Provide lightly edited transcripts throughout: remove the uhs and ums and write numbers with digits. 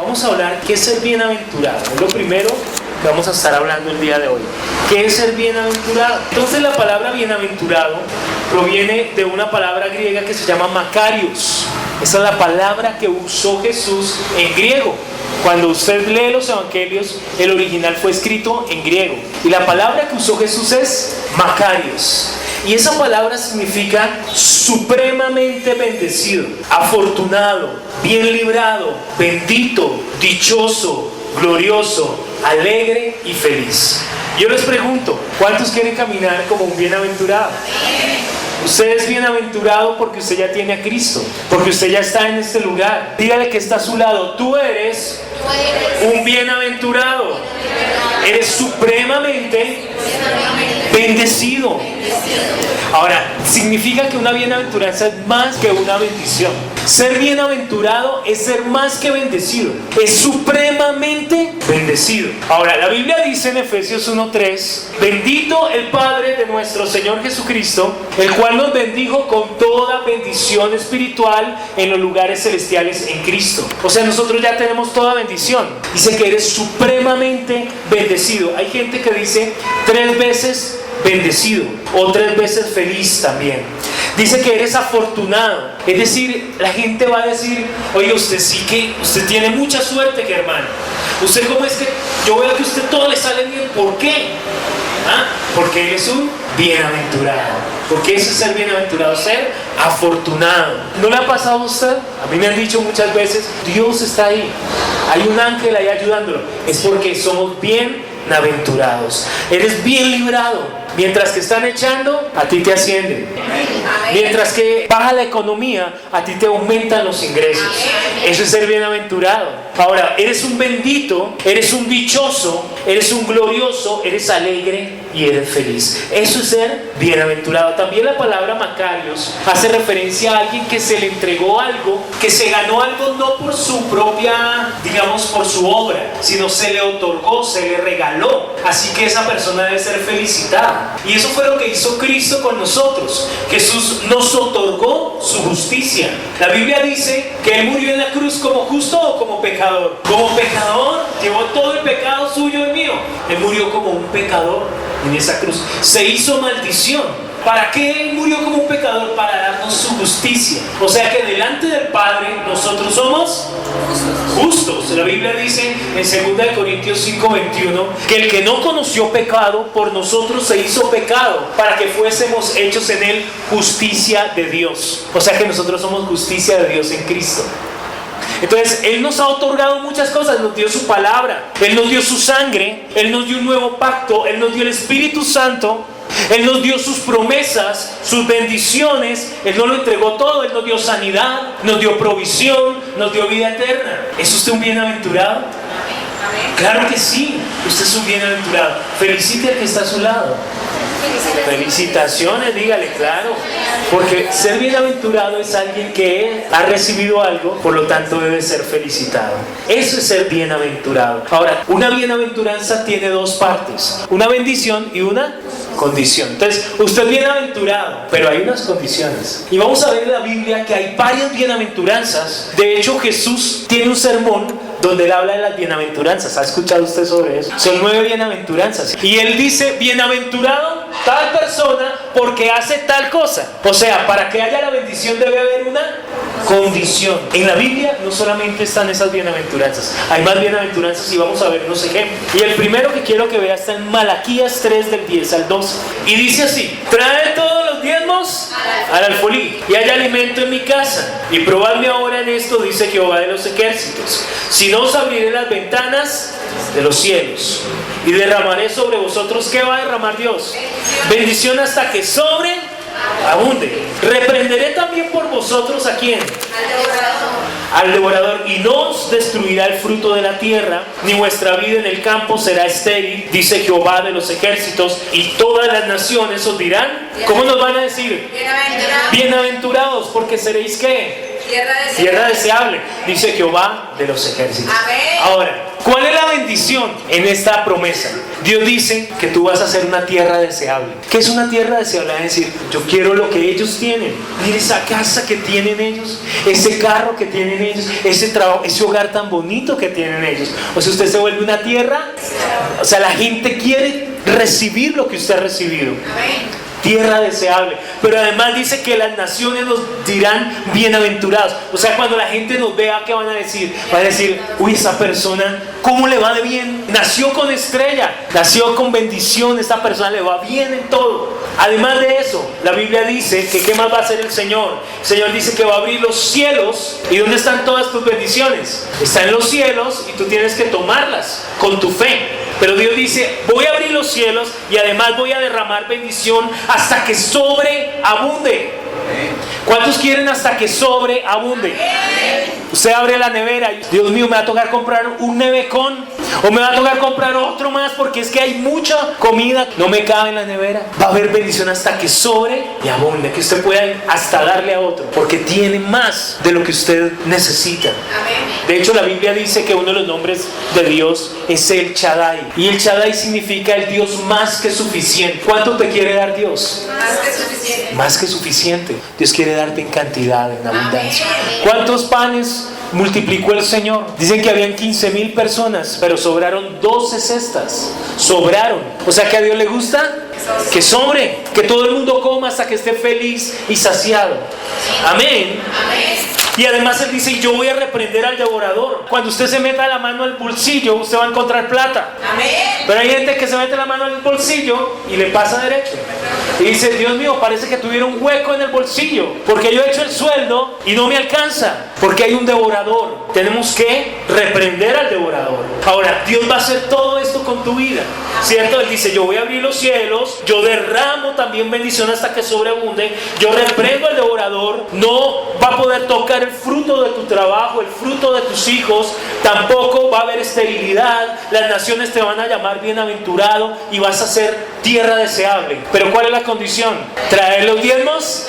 Vamos a hablar qué es ser bienaventurado. Es lo primero que vamos a estar hablando el día de hoy. ¿Qué es ser bienaventurado? Entonces la palabra bienaventurado proviene de una palabra griega que se llama makarios. Esa es la palabra que usó Jesús en griego. Cuando usted lee los evangelios, el original fue escrito en griego. Y la palabra que usó Jesús es makarios. Y esa palabra significa supremamente bendecido, afortunado, bien librado, bendito, dichoso, glorioso, alegre y feliz. Yo les pregunto, ¿cuántos quieren caminar como un bienaventurado? Usted es bienaventurado porque usted ya tiene a Cristo, porque usted ya está en este lugar. Dígale que está a su lado, tú eres un bienaventurado. Eres supremamente bendecido. Ahora, significa que una bienaventuranza es más que una bendición. Ser bienaventurado es ser más que bendecido. Es supremamente bendecido. Ahora, la Biblia dice en Efesios 1:3: bendito el Padre de nuestro Señor Jesucristo, el cual nos bendijo con toda bendición espiritual en los lugares celestiales en Cristo. O sea, nosotros ya tenemos toda bendición. Dice que eres supremamente bendecido. Hay gente que dice 3 veces bendecido o 3 veces feliz también. Dice que eres afortunado, es decir, la gente va a decir: oye, usted sí que, usted tiene mucha suerte, que hermano. Usted, ¿cómo es que yo veo que a usted todo le sale bien? ¿Por qué? Porque eres un bienaventurado. Porque eso es ser bienaventurado, ser afortunado. ¿No le ha pasado a usted? A mí me han dicho muchas veces: Dios está ahí, hay un ángel ahí ayudándolo. Es porque somos bienaventurados. Eres bien librado. Mientras que están echando, a ti te ascienden. Mientras que baja la economía, a ti te aumentan los ingresos. Eso es ser bienaventurado. Ahora, eres un bendito, eres un dichoso, eres un glorioso, eres alegre y eres feliz. Eso es ser bienaventurado. También la palabra makarios hace referencia a alguien que se le entregó algo, que se ganó algo no por su propia, digamos, por su obra, sino se le otorgó, se le regaló. Así que esa persona debe ser felicitada. Y eso fue lo que hizo Cristo con nosotros. Jesús nos otorgó su justicia. La Biblia dice que Él murió en la cruz como justo o como pecador. Como pecador, llevó todo el pecado suyo y mío. Él murió como un pecador en esa cruz. Se hizo maldición. ¿Para qué Él murió como un pecador? Para darnos su justicia. O sea que delante del Padre nosotros somos justos. La Biblia dice en 2 Corintios 5:21 que el que no conoció pecado por nosotros se hizo pecado para que fuésemos hechos en Él justicia de Dios. O sea que nosotros somos justicia de Dios en Cristo. Entonces, Él nos ha otorgado muchas cosas. Nos dio su palabra, Él nos dio su sangre, Él nos dio un nuevo pacto, Él nos dio el Espíritu Santo, Él nos dio sus promesas, sus bendiciones. Él nos lo entregó todo. Él nos dio sanidad, nos dio provisión, nos dio vida eterna. ¿Es usted un bienaventurado? Claro que sí, usted es un bienaventurado. Felicite al que está a su lado. Felicitaciones, dígale, claro. Porque ser bienaventurado es alguien que ha recibido algo, por lo tanto debe ser felicitado. Eso es ser bienaventurado. Ahora, una bienaventuranza tiene 2 partes: una bendición y una condición. Entonces, usted es bienaventurado, pero hay unas condiciones. Y vamos a ver en la Biblia que hay varias bienaventuranzas. De hecho, Jesús tiene un sermón donde Él habla de las bienaventuranzas. ¿Ha escuchado usted sobre eso? Son 9 bienaventuranzas. Y Él dice: bienaventurado tal persona porque hace tal cosa. O sea, para que haya la bendición debe haber una condición. En la Biblia no solamente están esas bienaventuranzas, hay más bienaventuranzas y vamos a ver unos ejemplos. Y el primero que quiero que vea está en Malaquías 3 del 10 al 12. Y dice así: trae todos los diezmos al alfolí y haya alimento en mi casa. Y probadme ahora en esto, dice Jehová de los ejércitos, si no os abriré las ventanas de los cielos y derramaré sobre vosotros. ¿Qué va a derramar Dios? Bendición hasta que sobre abunde. Reprenderé también por vosotros ¿a quién? Al devorador. Y no os destruirá el fruto de la tierra, ni vuestra vida en el campo será estéril, dice Jehová de los ejércitos. Y todas las naciones os dirán, ¿cómo nos van a decir? Bienaventurados, porque seréis ¿qué? Tierra deseable, dice Jehová de los ejércitos. Amén. Ahora, ¿cuál es la bendición en esta promesa? Dios dice que tú vas a ser una tierra deseable. ¿Qué es una tierra deseable? Es decir, yo quiero lo que ellos tienen. Mire esa casa que tienen ellos, ese carro que tienen ellos, ese trabajo, ese hogar tan bonito que tienen ellos. O sea, usted se vuelve una tierra, o sea, la gente quiere recibir lo que usted ha recibido. Amén. Tierra deseable. Pero además dice que las naciones nos dirán bienaventurados. O sea, cuando la gente nos vea, ¿qué van a decir? Van a decir, uy, esa persona, ¿cómo le va de bien? Nació con estrella, nació con bendición, esta persona le va bien en todo. Además de eso, la Biblia dice que ¿qué más va a hacer el Señor? El Señor dice que va a abrir los cielos. ¿Y dónde están todas tus bendiciones? Están en los cielos y tú tienes que tomarlas con tu fe. Pero Dios dice, voy a abrir los cielos y además voy a derramar bendición hasta que sobreabunde. ¿Cuántos quieren hasta que sobreabunde? Usted abre la nevera y Dios mío, me va a tocar comprar un nevecón o me va a tocar comprar otro más porque es que hay mucha comida, no me cabe en la nevera. Va a haber bendición hasta que sobre y abunde, que usted pueda hasta darle a otro porque tiene más de lo que usted necesita. De hecho, la Biblia dice que uno de los nombres de Dios es el Shaddai, y el Shaddai significa el Dios más que suficiente. ¿Cuánto te quiere dar Dios? Más que suficiente. Más que suficiente. Dios quiere darte en cantidad, en abundancia. ¿Cuántos panes multiplicó el Señor? Dicen que habían 15,000 personas, pero sobraron 12 cestas. Sobraron. O sea que a Dios le gusta que sobre, que todo el mundo coma hasta que esté feliz y saciado. Amén. Y además Él dice, yo voy a reprender al devorador. Cuando usted se meta la mano al bolsillo, usted va a encontrar plata. Pero hay gente que se mete la mano al bolsillo y le pasa derecho. Y dice, Dios mío, parece que tuviera un hueco en el bolsillo, porque yo he hecho el sueldo y no me alcanza, porque hay un devorador. Tenemos que reprender al devorador. Ahora, Dios va a hacer todo esto con tu vida, ¿cierto? Él dice, yo voy a abrir los cielos, yo derramo también bendición hasta que sobreabunde, yo reprendo al devorador, no va a poder tocar el fruto de tu trabajo, el fruto de tus hijos, tampoco va a haber esterilidad, las naciones te van a llamar bienaventurado y vas a ser tierra deseable. Pero ¿cuál es la condición? ¿Traer los diezmos?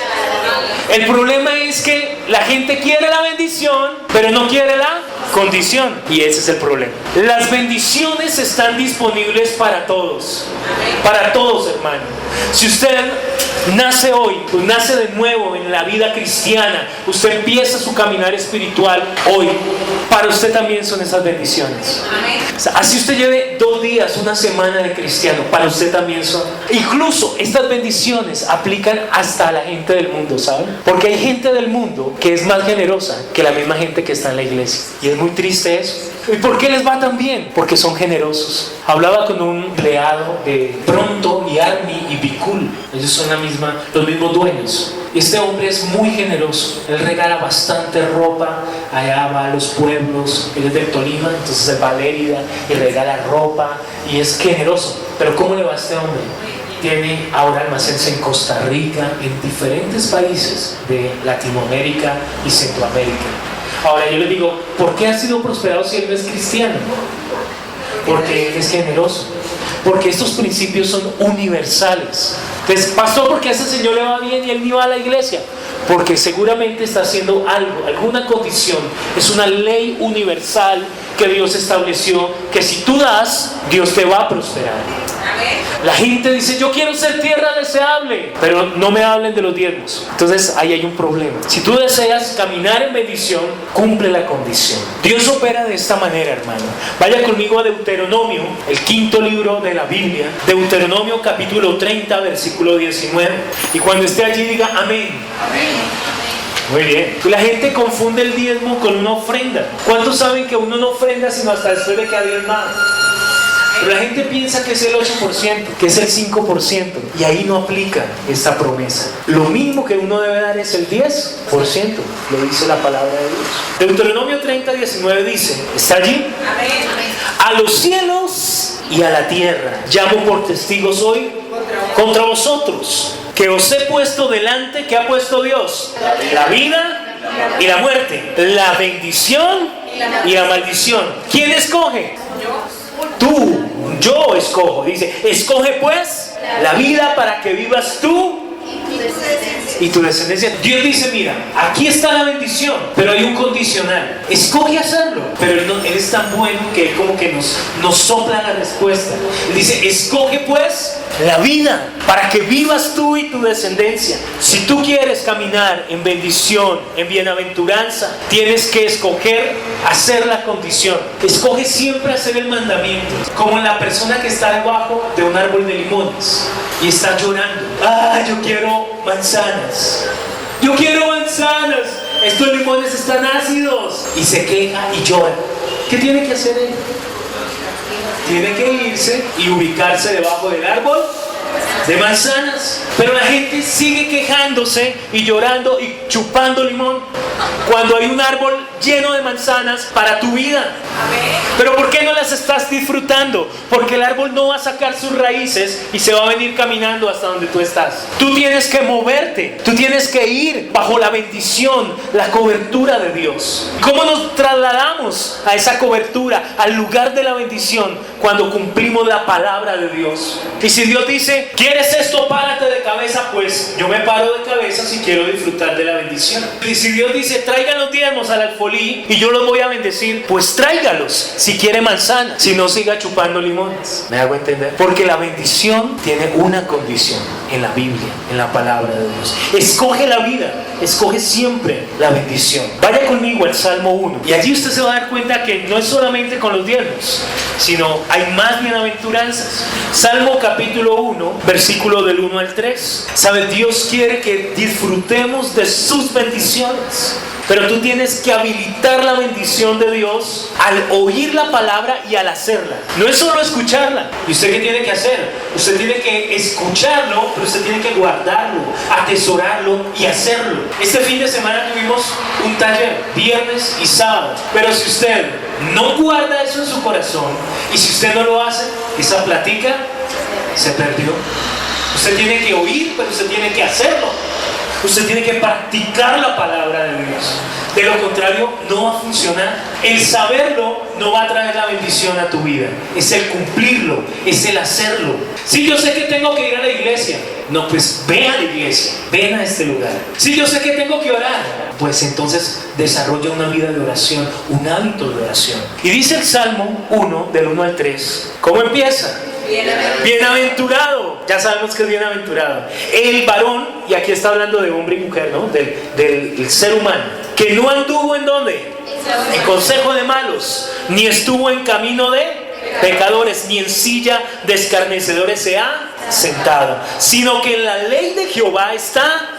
El problema es que la gente quiere la bendición, pero no quiere la condición, y ese es el problema. Las bendiciones están disponibles para todos, hermano. Si usted nace hoy, pues nace de nuevo en la vida cristiana, usted empieza su caminar espiritual hoy, para usted también son esas bendiciones. O sea, así usted lleve 2 días, una semana de cristiano, para usted también son. Incluso estas bendiciones aplican hasta a la gente del mundo, ¿saben? Porque hay gente del mundo que es más generosa que la misma gente que está en la iglesia, y es muy triste eso. ¿Y por qué les va tan bien? Porque son generosos. Hablaba con un empleado de Pronto y Army y Bicul. Ellos son los mismos dueños. Y este hombre es muy generoso. Él regala bastante ropa. Allá va a los pueblos. Él es del Tolima, entonces él va a Lérida y regala ropa. Y es generoso. Pero ¿cómo le va a este hombre? Tiene ahora almacenes en Costa Rica, en diferentes países de Latinoamérica y Centroamérica. Ahora yo le digo, ¿por qué ha sido prosperado si él no es cristiano? Porque él es generoso. Porque estos principios son universales. Entonces, pastor, ¿por qué a ese señor le va bien y él ni va a la iglesia? Porque seguramente está haciendo algo, alguna condición. Es una ley universal que Dios estableció, que si tú das, Dios te va a prosperar. La gente dice, yo quiero ser tierra deseable, pero no me hablen de los diezmos. Entonces ahí hay un problema. Si tú deseas caminar en bendición, cumple la condición. Dios opera de esta manera, hermano. Vaya conmigo a Deuteronomio, el 5.º libro de la Biblia. Deuteronomio capítulo 30, versículo 19. Y cuando esté allí diga amén. Muy bien. La gente confunde el diezmo con una ofrenda. ¿Cuántos saben que uno no ofrenda sino hasta después de que ha diezmado? Pero la gente piensa que es el 8%, que es el 5%, y ahí no aplica esta promesa. Lo mínimo que uno debe dar es el 10%, lo dice la palabra de Dios. Deuteronomio 30:19 dice, ¿está allí? A los cielos y a la tierra llamo por testigos hoy contra vosotros, que os he puesto delante. ¿Qué ha puesto Dios? La vida y la muerte, la bendición y la maldición. ¿Quién escoge? Tú, yo escojo. Dice, escoge pues la vida para que vivas tú y tu descendencia. Dios dice, mira, aquí está la bendición, pero hay un condicional. Escoge hacerlo. Pero Él es tan bueno que Él como que nos sopla la respuesta. Él dice, escoge pues la vida para que vivas tú y tu descendencia. Si tú quieres caminar en bendición, en bienaventuranza, tienes que escoger hacer la condición. Escoge siempre hacer el mandamiento, como la persona que está debajo de un árbol de limones y está llorando. Yo quiero manzanas, yo quiero manzanas, estos limones están ácidos, y se queja y llora. ¿Qué tiene que hacer él? Tiene que irse y ubicarse debajo del árbol de manzanas. Pero la gente sigue quejándose y llorando y chupando limón cuando hay un árbol lleno de manzanas para tu vida. Pero ¿por qué no las estás disfrutando? Porque el árbol no va a sacar sus raíces y se va a venir caminando hasta donde tú estás. Tú tienes que moverte, tú tienes que ir bajo la bendición, la cobertura de Dios. ¿Cómo nos trasladamos a esa cobertura, al lugar de la bendición, cuando cumplimos la palabra de Dios? Y si Dios dice, ¿quieres esto? Párate de cabeza. Pues yo me paro de cabeza si quiero disfrutar de la bendición. Y si Dios dice, traigan los diezmos al alfolí y yo los voy a bendecir, pues tráigalos. Si quiere manzana, si no, siga chupando limones. ¿Me hago entender? Porque la bendición tiene una condición en la Biblia, en la palabra de Dios. Escoge la vida, escoge siempre la bendición. Vaya conmigo al Salmo 1 y allí usted se va a dar cuenta que no es solamente con los diezmos, sino hay más bienaventuranzas. Salmo capítulo 1, versículo del 1 al 3. ¿Sabe? Dios quiere que disfrutemos de sus bendiciones. Pero tú tienes que habilitar la bendición de Dios al oír la palabra y al hacerla. No es solo escucharla. ¿Y usted qué tiene que hacer? Usted tiene que escucharlo, pero usted tiene que guardarlo, atesorarlo y hacerlo. Este fin de semana tuvimos un taller, viernes y sábado. Pero si usted no guarda eso en su corazón y si usted no lo hace, esa plática se perdió. Usted tiene que oír, pero usted tiene que hacerlo. Usted tiene que practicar la palabra de Dios. De lo contrario, no va a funcionar. El saberlo no va a traer la bendición a tu vida. Es el cumplirlo, es el hacerlo. Sí, yo sé que tengo que ir a la iglesia. No, pues ve a la iglesia, ven a este lugar. Sí, yo sé que tengo que orar. Pues entonces desarrolla una vida de oración, un hábito de oración. Y dice el Salmo 1, del 1 al 3. ¿Cómo empieza? Bienaventurado. Ya sabemos que es bienaventurado el varón, y aquí está hablando de hombre y mujer, ¿no? Del ser humano, que no anduvo en ¿dónde? En consejo de malos, ni estuvo en camino de pecadores, ni en silla de escarnecedores se ha sentado, sino que en la ley de Jehová está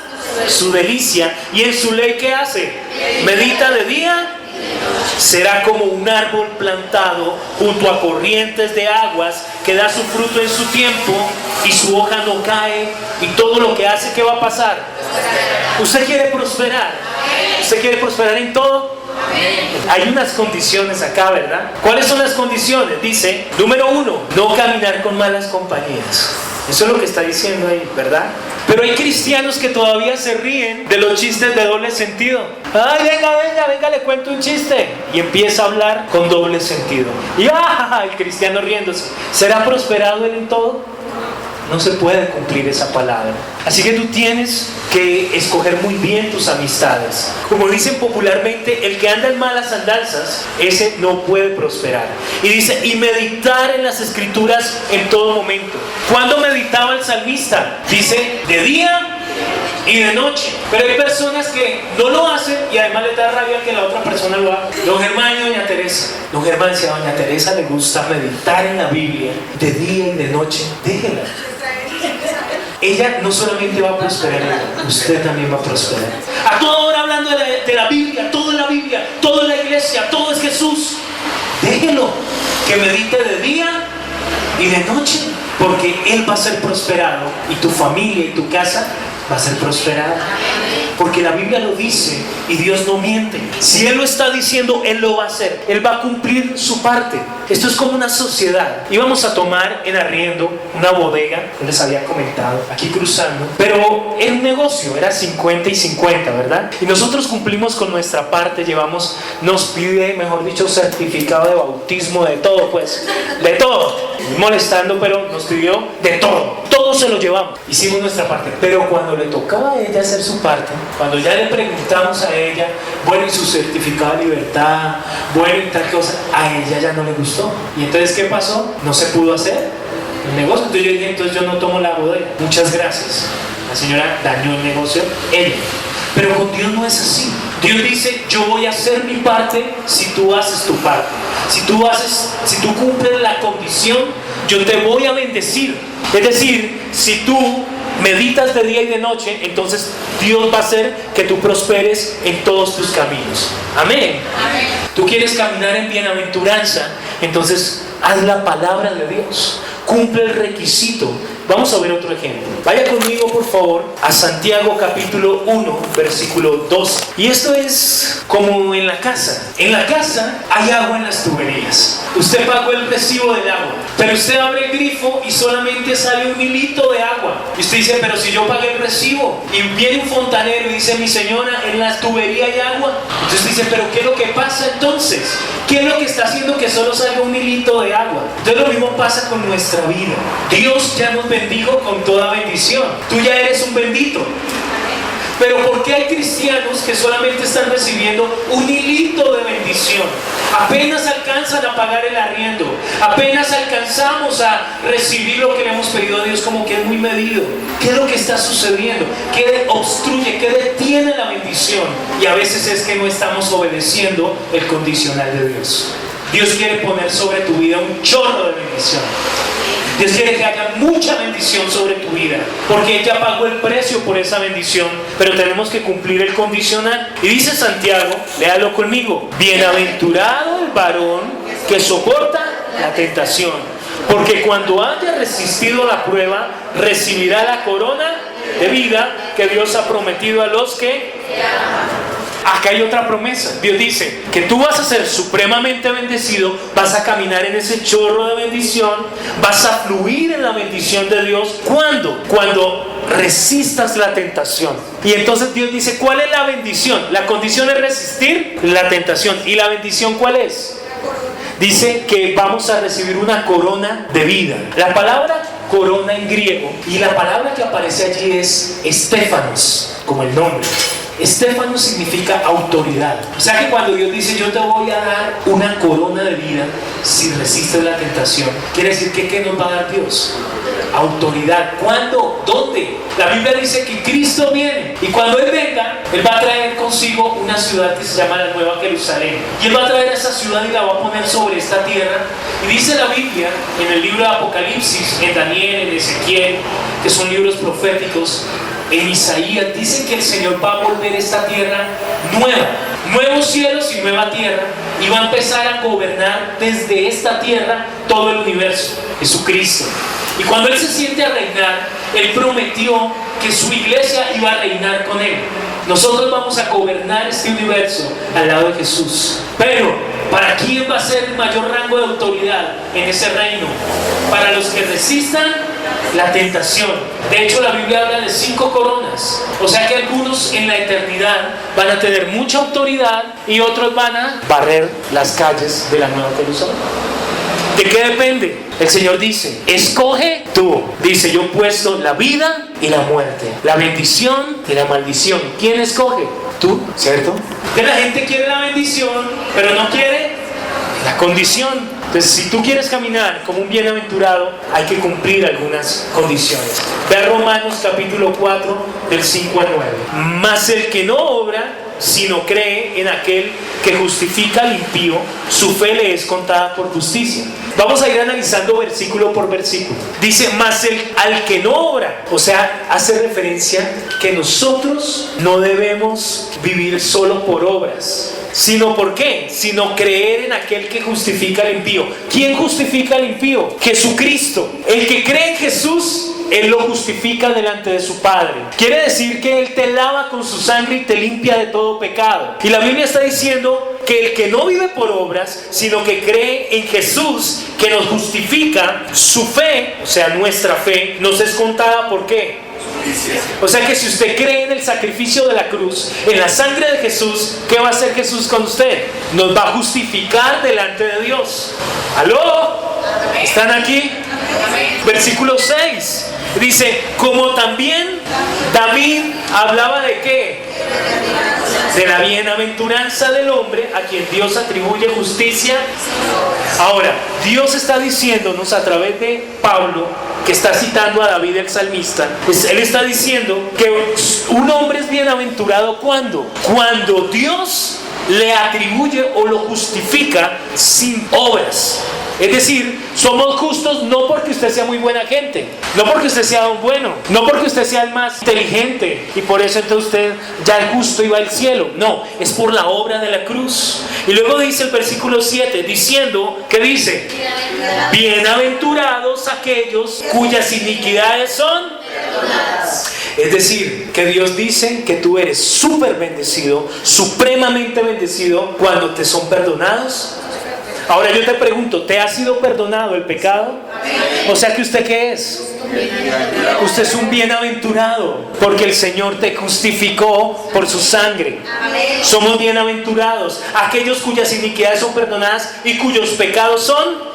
su delicia, y en su ley ¿qué hace? Medita de día. Será como un árbol plantado junto a corrientes de aguas, que da su fruto en su tiempo y su hoja no cae, y todo lo que hace, ¿qué va a pasar? ¿Usted quiere prosperar? ¿Usted quiere prosperar en todo? Hay unas condiciones acá, ¿verdad? ¿Cuáles son las condiciones? Dice, número 1, no caminar con malas compañías. Eso es lo que está diciendo ahí, ¿verdad? Pero hay cristianos que todavía se ríen de los chistes de doble sentido. Ay, venga, le cuento un chiste. Y empieza a hablar con doble sentido. Y el cristiano riéndose. ¿Será prosperado él en todo? No se puede cumplir esa palabra. Así que tú tienes que escoger muy bien tus amistades. Como dicen popularmente, el que anda en malas andanzas, ese no puede prosperar. Y dice, y meditar en las escrituras en todo momento. ¿Cuándo meditaba el salmista? Dice, de día y de noche. Pero hay personas que no lo hacen y además les da rabia que la otra persona lo haga. Don Germán y doña Teresa. Don Germán, si a doña Teresa le gusta meditar en la Biblia de día y de noche, déjela. Ella no solamente va a prosperar, usted también va a prosperar. A toda hora hablando de la Biblia, todo es la Biblia, todo es la iglesia, todo es Jesús. Déjelo, que medite de día y de noche, porque Él va a ser prosperado y tu familia y tu casa va a ser prosperada. Porque la Biblia lo dice y Dios no miente. Si Él lo está diciendo, Él lo va a hacer. Él va a cumplir su parte. Esto es como una sociedad. Íbamos a tomar en arriendo una bodega, les había comentado, aquí cruzando. Pero era un negocio, era 50 y 50, ¿verdad? Y nosotros cumplimos con nuestra parte, nos pide, mejor dicho, certificado de bautismo, de todo, pues, de todo. molestando, pero nos pidió de todo. Todos se lo llevamos. Hicimos nuestra parte. Pero cuando le tocaba a ella hacer su parte, cuando ya le preguntamos a ella, bueno, y su certificado de libertad, bueno, y tal cosa, a ella ya no le gustó. ¿Y entonces qué pasó? No se pudo hacer el negocio. Entonces yo dije, entonces yo no tomo la bodega. Muchas gracias. La señora dañó el negocio, ella. Pero con Dios no es así. Dios dice, yo voy a hacer mi parte si tú haces tu parte. Si tú cumples la condición, yo te voy a bendecir. Es decir, si tú meditas de día y de noche, entonces Dios va a hacer que tú prosperes en todos tus caminos. Amén. Amén. Tú quieres caminar en bienaventuranza, entonces haz la palabra de Dios. Cumple el requisito. Vamos a ver otro ejemplo. Vaya conmigo, por favor, a Santiago capítulo 1, versículo 12. Y esto es como en la casa. En la casa hay agua en las tuberías. Usted pagó el recibo del agua, pero usted abre el grifo y solamente sale un hilito de agua. Y usted dice, pero si yo pagué el recibo. Y viene un fontanero y dice, mi señora, en la tubería hay agua. Entonces dice, pero ¿qué es lo que pasa entonces? ¿Qué es lo que está haciendo que solo salga un hilito de agua? Entonces lo mismo pasa con nuestra vida. Dios ya nos bendijo con toda bendición. Tú ya eres un bendito. Pero ¿por qué hay cristianos que solamente están recibiendo un hilito de bendición? Apenas alcanzan a pagar el arriendo, apenas alcanzamos a recibir lo que le hemos pedido a Dios, como que es muy medido. ¿Qué es lo que está sucediendo? ¿Qué obstruye? ¿Qué detiene la bendición? Y a veces es que no estamos obedeciendo el condicional de Dios. Dios quiere poner sobre tu vida un chorro de bendición. Dios quiere que haya mucha bendición sobre tu vida, porque Él ya pagó el precio por esa bendición, pero tenemos que cumplir el condicional. Y dice Santiago, léalo conmigo: bienaventurado el varón que soporta la tentación, porque cuando haya resistido la prueba, recibirá la corona de vida que Dios ha prometido a los que aman. Acá hay otra promesa. Dios dice que tú vas a ser supremamente bendecido, vas a caminar en ese chorro de bendición, vas a fluir en la bendición de Dios. ¿Cuándo? Cuando resistas la tentación. Y entonces Dios dice, ¿cuál es la bendición? La condición es resistir la tentación. ¿Y la bendición cuál es? Dice que vamos a recibir una corona de vida. La palabra corona en griego, y la palabra que aparece allí es Estéfanos, como el nombre. Estéfanos significa autoridad. O sea que cuando Dios dice, yo te voy a dar una corona de vida si resistes la tentación, quiere decir que ¿qué nos va a dar Dios? Autoridad. ¿Cuándo? ¿Dónde? La Biblia dice que Cristo viene, y cuando Él venga, Él va a traer consigo una ciudad que se llama la Nueva Jerusalén, y Él va a traer esa ciudad y la va a poner sobre esta tierra. Y dice la Biblia en el libro de Apocalipsis, en Daniel, en Ezequiel, que son libros proféticos, en Isaías, dicen que el Señor va a volver esta tierra nueva, nuevos cielos y nueva tierra, y va a empezar a gobernar desde esta tierra todo el universo, Jesucristo. Y cuando Él se siente a reinar, Él prometió que su iglesia iba a reinar con Él. Nosotros vamos a gobernar este universo al lado de Jesús. Pero, ¿para quién va a ser el mayor rango de autoridad en ese reino? Para los que resistan la tentación. De hecho, la Biblia habla de 5 coronas. O sea que algunos en la eternidad van a tener mucha autoridad y otros van a barrer las calles de la Nueva Jerusalén. ¿De qué depende? El Señor dice, escoge tú. Dice, yo he puesto la vida y la muerte, la bendición y la maldición. ¿Quién escoge? Tú, ¿cierto? Que la gente quiere la bendición, pero no quiere la condición. Entonces, si tú quieres caminar como un bienaventurado, hay que cumplir algunas condiciones. Ve a Romanos capítulo 4, del 5 al 9. Mas el que no obra, sino cree en aquel que justifica al impío, su fe le es contada por justicia. Vamos a ir analizando versículo por versículo. Dice, mas al que no obra, o sea, hace referencia que nosotros no debemos vivir solo por obras, sino ¿por qué? Sino creer en aquel que justifica al impío. ¿Quién justifica al impío? Jesucristo. El que cree en Jesús, Él lo justifica delante de su Padre. Quiere decir que Él te lava con su sangre y te limpia de todo pecado. Y la Biblia está diciendo que el que no vive por obras, sino que cree en Jesús, que nos justifica, su fe, o sea, nuestra fe, nos es contada ¿por qué? O sea que si usted cree en el sacrificio de la cruz, en la sangre de Jesús, ¿qué va a hacer Jesús con usted? Nos va a justificar delante de Dios. ¿Aló? ¿Están aquí? Versículo 6 dice, como también David hablaba de ¿qué? De la bienaventuranza del hombre a quien Dios atribuye justicia. Ahora, Dios está diciéndonos a través de Pablo, que está citando a David el salmista, él está diciendo que un hombre es bienaventurado ¿cuándo? Cuando Dios le atribuye o lo justifica sin obras. Es decir, somos justos no porque usted sea muy buena gente, no porque usted sea un bueno, no porque usted sea el más inteligente y por eso entonces usted ya es justo y va al cielo. No, es por la obra de la cruz. Y luego dice el versículo 7, diciendo, ¿qué dice? Bienaventurados aquellos cuyas iniquidades son perdonadas. Es decir, que Dios dice que tú eres súper bendecido, supremamente bendecido cuando te son perdonados. Ahora yo te pregunto, ¿te ha sido perdonado el pecado? O sea que ¿usted qué es? Usted es un bienaventurado porque el Señor te justificó por su sangre. Somos bienaventurados aquellos cuyas iniquidades son perdonadas y cuyos pecados son.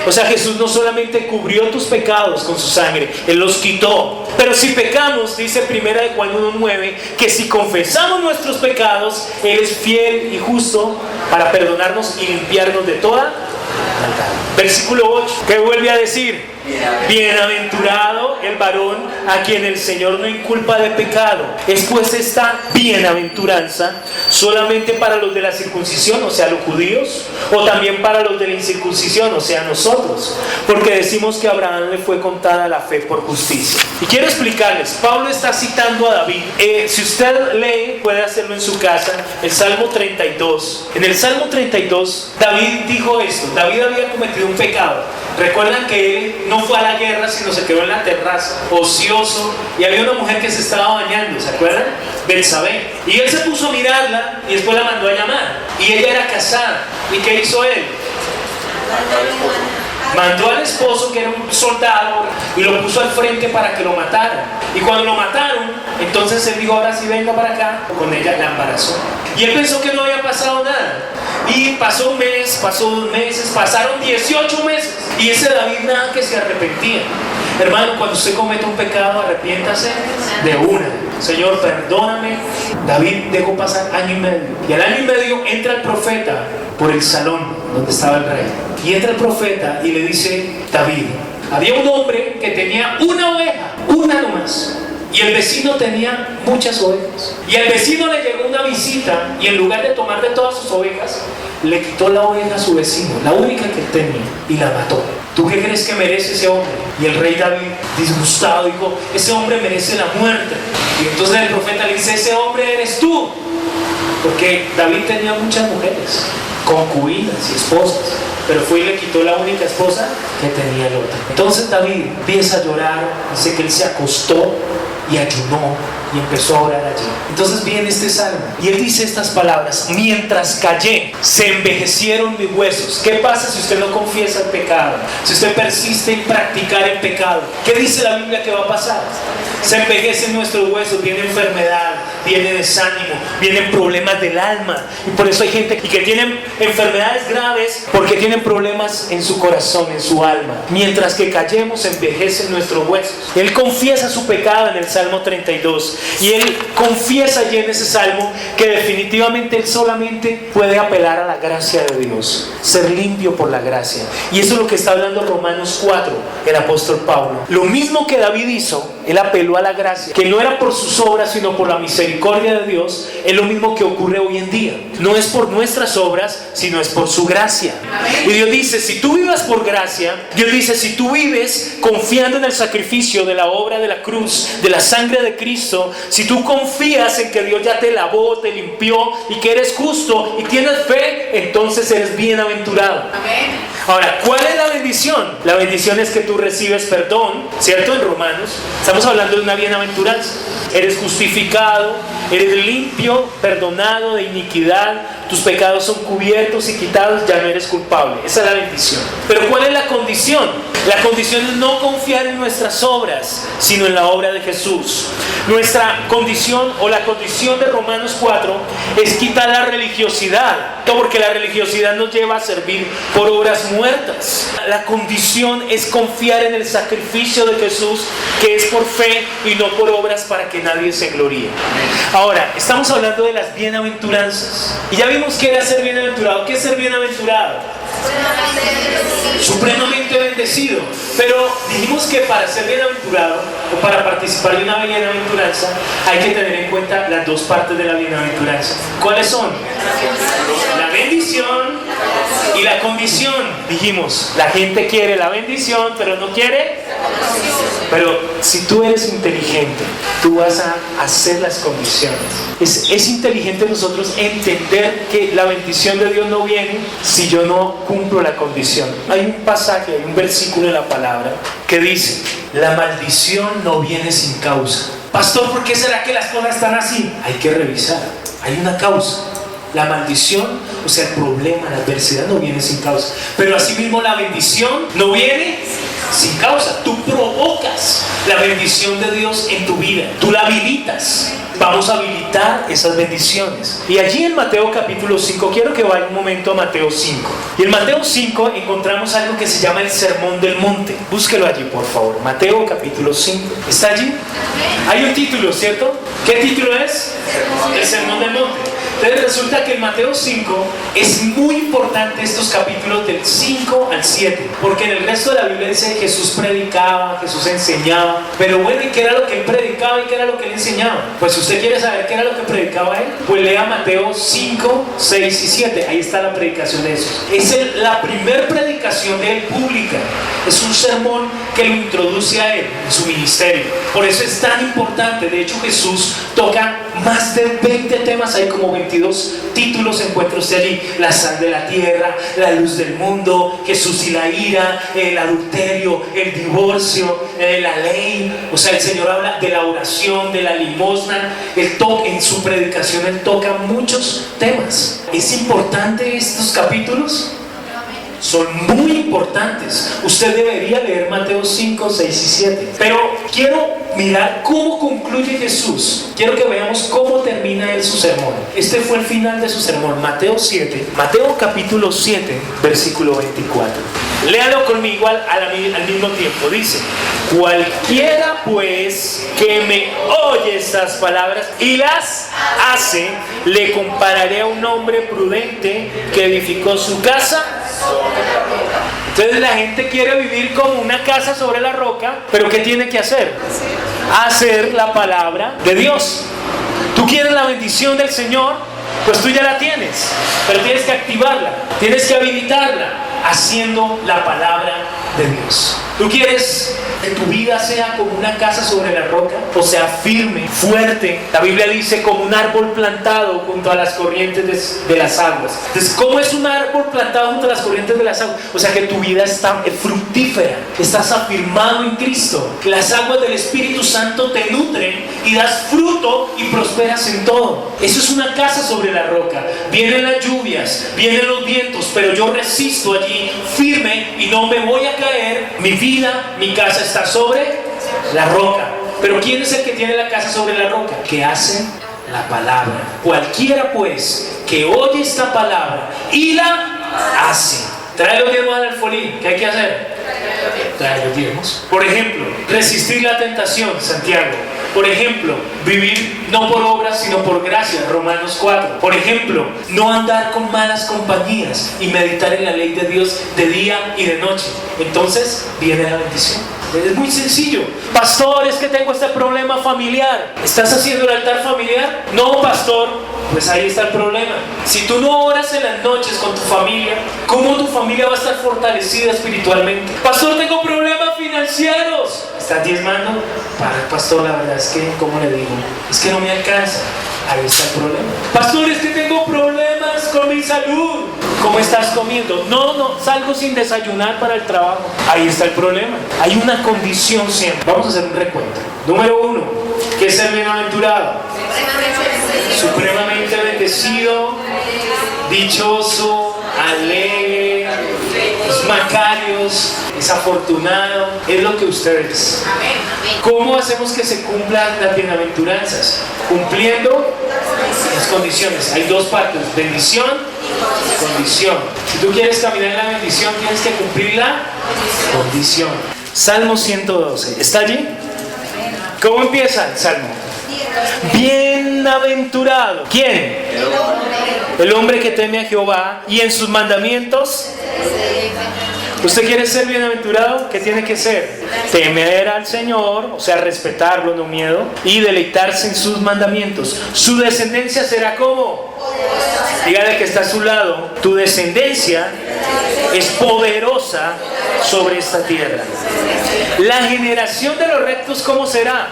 O sea, Jesús no solamente cubrió tus pecados con su sangre, Él los quitó. Pero si pecamos, dice 1 Juan 1:9, que si confesamos nuestros pecados, Él es fiel y justo para perdonarnos y limpiarnos de toda maldad. Versículo 8, ¿qué vuelve a decir? Bienaventurado el varón a quien el Señor no inculpa de pecado. Es pues esta bienaventuranza solamente para los de la circuncisión, o sea los judíos, o también para los de la incircuncisión, o sea nosotros, porque decimos que a Abraham le fue contada la fe por justicia. Y quiero explicarles, Pablo está citando a David. Si usted lee, puede hacerlo en su casa, el Salmo 32. En el Salmo 32 David dijo esto. David había cometido un pecado. Recuerdan que él no fue a la guerra, sino se quedó en la terraza, ocioso, y había una mujer que se estaba bañando, ¿se acuerdan? Betsabé. Y él se puso a mirarla y después la mandó a llamar. Y ella era casada. ¿Y qué hizo él? Mandó al esposo, que era un soldado, y lo puso al frente para que lo mataran. Y cuando lo mataron, entonces él dijo, ahora sí venga para acá. Con ella la embarazó. Y él pensó que no había pasado nada. Y pasó un mes, pasó 2 meses, pasaron 18 meses. Y ese David nada que se arrepentía. Hermano, cuando usted cometa un pecado, arrepiéntase de una. Señor, perdóname. David dejó pasar 1 año y medio. Y al 1 año y medio entra el profeta por el salón donde estaba el rey. Y entra el profeta y le dice, David, había un hombre que tenía una oveja, una nomás. Y el vecino tenía muchas ovejas. Y al vecino le llegó una visita y en lugar de tomar de todas sus ovejas, le quitó la oveja a su vecino, la única que tenía, y la mató. ¿Tú qué crees que merece ese hombre? Y el rey David, disgustado, dijo, ese hombre merece la muerte. Y entonces el profeta le dice, ese hombre eres tú. Porque David tenía muchas mujeres, concubinas y esposas, pero fue y le quitó la única esposa que tenía el otro. Entonces David empieza a llorar, dice que él se acostó y ayunó y empezó a orar allí. Entonces viene este salmo y él dice estas palabras: mientras callé, se envejecieron mis huesos. ¿Qué pasa si usted no confiesa el pecado? Si usted persiste en practicar el pecado, ¿qué dice la Biblia que va a pasar? Se envejecen nuestros huesos, viene enfermedad, viene desánimo, vienen problemas del alma. Y por eso hay gente que tienen enfermedades graves porque tienen problemas en su corazón, en su alma. Mientras que callemos, envejecen nuestros huesos. Él confiesa su pecado en el Salmo 32. Y él confiesa allí en ese salmo que definitivamente él solamente puede apelar a la gracia de Dios, ser limpio por la gracia. Y eso es lo que está hablando Romanos 4, el apóstol Pablo. Lo mismo que David hizo, él apeló a la gracia, que no era por sus obras sino por la misericordia de Dios. Es lo mismo que ocurre hoy en día. No es por nuestras obras, sino es por su gracia. Y Dios dice, si tú vivas por gracia, Dios dice, si tú vives confiando en el sacrificio de la obra de la cruz, de la sangre de Cristo, si tú confías en que Dios ya te lavó, te limpió y que eres justo y tienes fe, entonces eres bienaventurado. Ahora, ¿cuál es la bendición? La bendición es que tú recibes perdón, ¿cierto? En Romanos estamos hablando de una bienaventuranza. Eres justificado, eres limpio, perdonado de iniquidad, tus pecados son cubiertos y quitados, ya no eres culpable. Esa es la bendición. Pero ¿cuál es la condición? La condición es no confiar en nuestras obras, sino en la obra de Jesús. Nuestra condición, o la condición de Romanos 4, es quitar la religiosidad, porque la religiosidad nos lleva a servir por obras muertas. La condición es confiar en el sacrificio de Jesús, que es por fe y no por obras, para que nadie se gloríe. Ahora, estamos hablando de las bienaventuranzas. Y ya vimos qué era ser bienaventurado. ¿Qué es ser bienaventurado? Supremamente bendecido. Pero dijimos que para ser bienaventurado o para participar de una bienaventuranza hay que tener en cuenta las dos partes de la bienaventuranza. ¿Cuáles son? La bendición y la condición. Dijimos, la gente quiere la bendición pero no quiere. Pero si tú eres inteligente, tú vas a hacer las condiciones. Es inteligente nosotros entender que la bendición de Dios no viene si yo no cumplo la condición. Hay un pasaje, hay un versículo en la palabra que dice: la maldición no viene sin causa. Pastor, ¿por qué será que las cosas están así? Hay que revisar, hay una causa. La maldición, o sea, el problema, la adversidad no viene sin causa. Pero asimismo la bendición no viene sin causa. Tú provocas la bendición de Dios en tu vida. Tú la habilitas. Vamos a habilitar esas bendiciones. Y allí en Mateo capítulo 5, quiero que vaya un momento a Mateo 5. Y en Mateo 5 encontramos algo que se llama el Sermón del Monte. Búsquelo allí, por favor. Mateo capítulo 5. ¿Está allí? Hay un título, ¿cierto? ¿Qué título es? El Sermón del Monte. Entonces resulta que en Mateo 5 es muy importante estos capítulos del 5 al 7, porque en el resto de la Biblia dice que Jesús predicaba, Jesús enseñaba. Pero bueno, ¿y qué era lo que él predicaba y qué era lo que él enseñaba? Pues si usted quiere saber qué era lo que predicaba él, pues lea Mateo 5, 6 y 7. Ahí está la predicación de Jesús. Es la primer predicación de él pública. Es un sermón que lo introduce a él en su ministerio. Por eso es tan importante. De hecho, Jesús toca más de 20 temas, hay como 22 títulos, encuentra usted allí: la sal de la tierra, la luz del mundo, Jesús y la ira, el adulterio, el divorcio, la ley. O sea, el Señor habla de la oración, de la limosna. En su predicación él toca muchos temas. ¿Es importante estos capítulos? Son muy importantes. Usted debería leer Mateo 5, 6 y 7. Pero quiero mirar cómo concluye Jesús. Quiero que veamos cómo termina él su sermón. Este fue el final de su sermón. Mateo 7, Mateo capítulo 7, versículo 24. Léalo conmigo al mismo tiempo. Dice: cualquiera pues que me oye estas palabras y las hace, le compararé a un hombre prudente que edificó su casa. Entonces la gente quiere vivir como una casa sobre la roca, pero ¿qué tiene que hacer? Hacer la palabra de Dios. Tú quieres la bendición del Señor, pues tú ya la tienes, pero tienes que activarla, tienes que habilitarla haciendo la palabra de Dios. ¿Tú quieres que tu vida sea como una casa sobre la roca? O sea, firme, fuerte. La Biblia dice como un árbol plantado junto a las corrientes de las aguas. Entonces, ¿cómo es un árbol plantado junto a las corrientes de las aguas? O sea, que tu vida está fructífera, estás afirmado en Cristo. Las aguas del Espíritu Santo te nutren y das fruto y prosperas en todo. Eso es una casa sobre la roca. Vienen las lluvias, vienen los vientos, pero yo resisto allí firme y no me voy a caer. Mi vida, mi casa está sobre la roca. Pero ¿quién es el que tiene la casa sobre la roca? Que hace la palabra. Cualquiera pues que oye esta palabra y la hace. Trae los diezmos al alfolí. ¿Qué hay que hacer? Trae los diezmos. Por ejemplo, resistir la tentación, Santiago. Por ejemplo, vivir no por obras sino por gracia, Romanos 4. Por ejemplo, no andar con malas compañías y meditar en la ley de Dios de día y de noche. Entonces viene la bendición. Es muy sencillo. Pastor, es que tengo este problema familiar. ¿Estás haciendo el altar familiar? No, pastor. Pues ahí está el problema. Si tú no oras en las noches con tu familia, ¿cómo tu familia va a estar fortalecida espiritualmente? Pastor, tengo problemas financieros. ¿Estás diezmando? Para el pastor, la verdad es que, ¿cómo le digo? Es que no me alcanza. Ahí está el problema. Pastor, es que tengo problemas con mi salud. ¿Cómo estás comiendo? No, salgo sin desayunar para el trabajo. Ahí está el problema. Hay una condición siempre. Vamos a hacer un recuento. Número 1, ¿qué es ser bienaventurado? Supremamente bendecido, dichoso, alegre, es macarios, es afortunado, es lo que usted es. ¿Cómo hacemos que se cumplan las bienaventuranzas? Cumpliendo las condiciones. Hay dos partes: bendición condición. Si tú quieres caminar en la bendición, tienes que cumplir la condición. Salmo 112. ¿Está allí? ¿Cómo empieza el Salmo? Bienaventurado. ¿Quién? El hombre que teme a Jehová y en sus mandamientos. ¿Usted quiere ser bienaventurado? ¿Qué tiene que ser? Temer al Señor, o sea, respetarlo, no miedo, y deleitarse en sus mandamientos. Su descendencia será como. Dígale que está a su lado. Tu descendencia es poderosa sobre esta tierra. La generación de los rectos, ¿cómo será?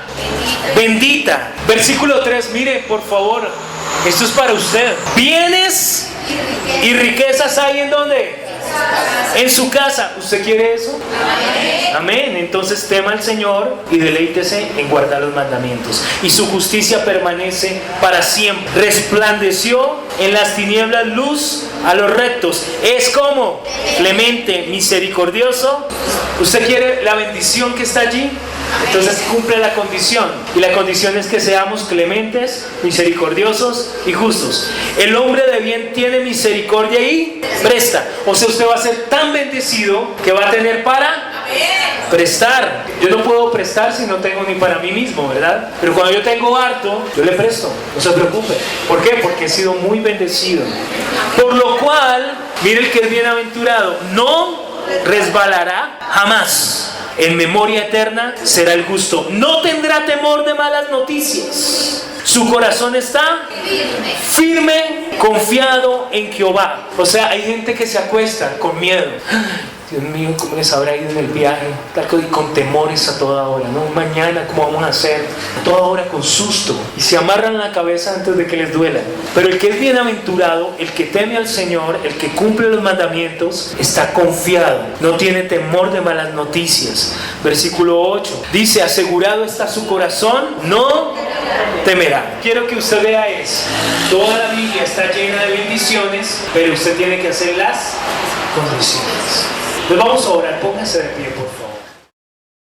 Bendita. Versículo 3, mire, por favor, esto es para usted. Bienes y riquezas hay en ¿dónde? En su casa. ¿Usted quiere eso? Amén. Amén. Entonces tema al Señor y deleítese en guardar los mandamientos. Y su justicia permanece para siempre. Resplandeció en las tinieblas luz a los rectos. Es como clemente, misericordioso. ¿Usted quiere la bendición que está allí? Entonces cumple la condición. Y la condición es que seamos clementes, misericordiosos y justos. El hombre de bien tiene misericordia y presta. O sea, usted va a ser tan bendecido que va a tener para prestar. Yo no puedo prestar si no tengo ni para mí mismo, ¿verdad? Pero cuando yo tengo harto, yo le presto. No se preocupe. ¿Por qué? Porque he sido muy bendecido. Por lo cual, mire el que es bienaventurado, no resbalará jamás. En memoria eterna será el justo. No tendrá temor de malas noticias. Su corazón está firme, confiado en Jehová. O sea, hay gente que se acuesta con miedo. Dios mío, ¿cómo les habrá ido en el viaje? Y con temores a toda hora, ¿no? Mañana, ¿cómo vamos a hacer? A toda hora con susto. Y se amarran la cabeza antes de que les duela. Pero el que es bienaventurado, el que teme al Señor, el que cumple los mandamientos, está confiado. No tiene temor de malas noticias. Versículo 8. Dice, asegurado está su corazón, no temerá. Quiero que usted vea eso. Toda la Biblia está llena de bendiciones, pero usted tiene que hacer las condiciones. Pues vamos a orar, póngase de pie, por favor.